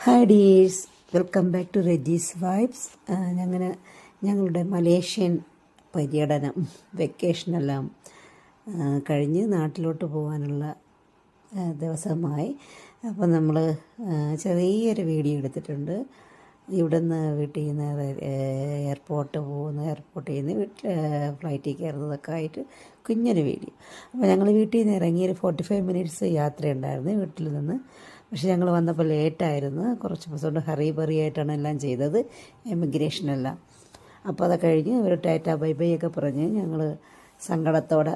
Hi dears, welcome back to Reji's vibes. ഞങ്ങളുടെ Malaysian പര്യടനം വെക്കേഷനെല്ലാം കഴിഞ്ഞ് നാട്ടിലോട്ട് പോകാനുള്ള ദിവസമായി. അപ്പോൾ നമ്മൾ ചെറിയൊരു വീഡിയോ എടുത്തിട്ടുണ്ട്. ഇവിടുന്ന് വീട്ടിൽ നിന്ന് എയർപോർട്ടിൽ നിന്ന് ഫ്ലൈറ്റിൽ കയറുന്നതൊക്കെ ആയിട്ട് കുഞ്ഞൊരു വീഡിയോ. അപ്പോൾ ഞങ്ങൾ വീട്ടിൽ നിന്ന് ഇറങ്ങി ഒരു 45 മിനിറ്റ്സ് യാത്രയുണ്ടായിരുന്നു വീട്ടിൽ നിന്ന്. പക്ഷേ ഞങ്ങൾ വന്നപ്പോൾ ലേറ്റായിരുന്നു. കുറച്ച് ദിവസം കൊണ്ട് ഹറിബറിയായിട്ടാണ് എല്ലാം ചെയ്തത്, എമിഗ്രേഷനെല്ലാം. അപ്പോൾ അത് കഴിഞ്ഞ് ഒരു ടാറ്റ ബൈ ബൈ ഒക്കെ പറഞ്ഞ് ഞങ്ങൾ സങ്കടത്തോടെ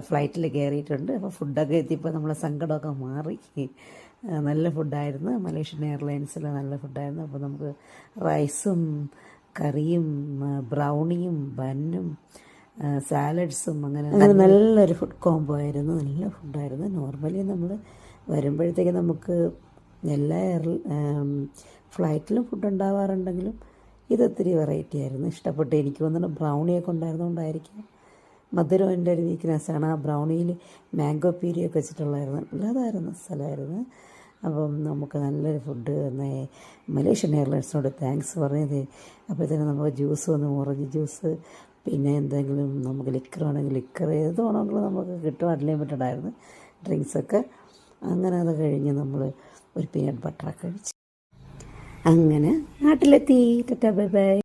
ഫ്ലൈറ്റിൽ കയറിയിട്ടുണ്ട്. അപ്പോൾ ഫുഡൊക്കെ എത്തിയപ്പോൾ നമ്മളെ സങ്കടമൊക്കെ മാറി. നല്ല ഫുഡായിരുന്നു. മലേഷ്യൻ എയർലൈൻസിൽ നല്ല ഫുഡായിരുന്നു. അപ്പോൾ നമുക്ക് റൈസും കറിയും ബ്രൗണിയും ബന്നും സാലഡ്സും അങ്ങനെ നല്ലൊരു ഫുഡ് കോംബോ ആയിരുന്നു. നല്ല ഫുഡായിരുന്നു. നോർമലി നമ്മൾ വരുമ്പോഴത്തേക്ക് നമുക്ക് എല്ലാ ഫ്ലൈറ്റിലും ഫുഡ് ഉണ്ടാവാറുണ്ടെങ്കിലും ഇതൊത്തിരി വെറൈറ്റി ആയിരുന്നു. ഇഷ്ടപ്പെട്ട്. എനിക്ക് തോന്നുന്നു ബ്രൗണിയൊക്കെ ഉണ്ടായിരുന്നുകൊണ്ടായിരിക്കും. മധുരം എൻ്റെ ഒരു വീക്ക്നെസ്സാണ്. ആ ബ്രൗണിയിൽ മാംഗോ പീരിയൊക്കെ വെച്ചിട്ടുള്ളായിരുന്നു. നല്ലതായിരുന്നു, സ്ഥലമായിരുന്നു. അപ്പം നമുക്ക് നല്ലൊരു ഫുഡ് തന്നെ. മലേഷ്യൻ എയർലൈൻസിനോട് താങ്ക്സ് പറഞ്ഞത്. അപ്പോഴത്തേനും നമുക്ക് ജ്യൂസ് വന്ന്, ഓറഞ്ച് ജ്യൂസ്, പിന്നെ എന്തെങ്കിലും നമുക്ക് ലിക്കർ വേണമെങ്കിൽ ലിക്കർ, ഏത് വേണമെങ്കിലും നമുക്ക് കിട്ടും. അൺലിമിറ്റഡ് ആയിരുന്നു ഡ്രിങ്ക്സൊക്കെ. അങ്ങനെ അത് കഴിഞ്ഞ് നമ്മൾ ഒരു പീനട്ട് ബട്ടറൊക്കെ കഴിച്ച് അങ്ങനെ നാട്ടിലെത്തി. Tata bye bye.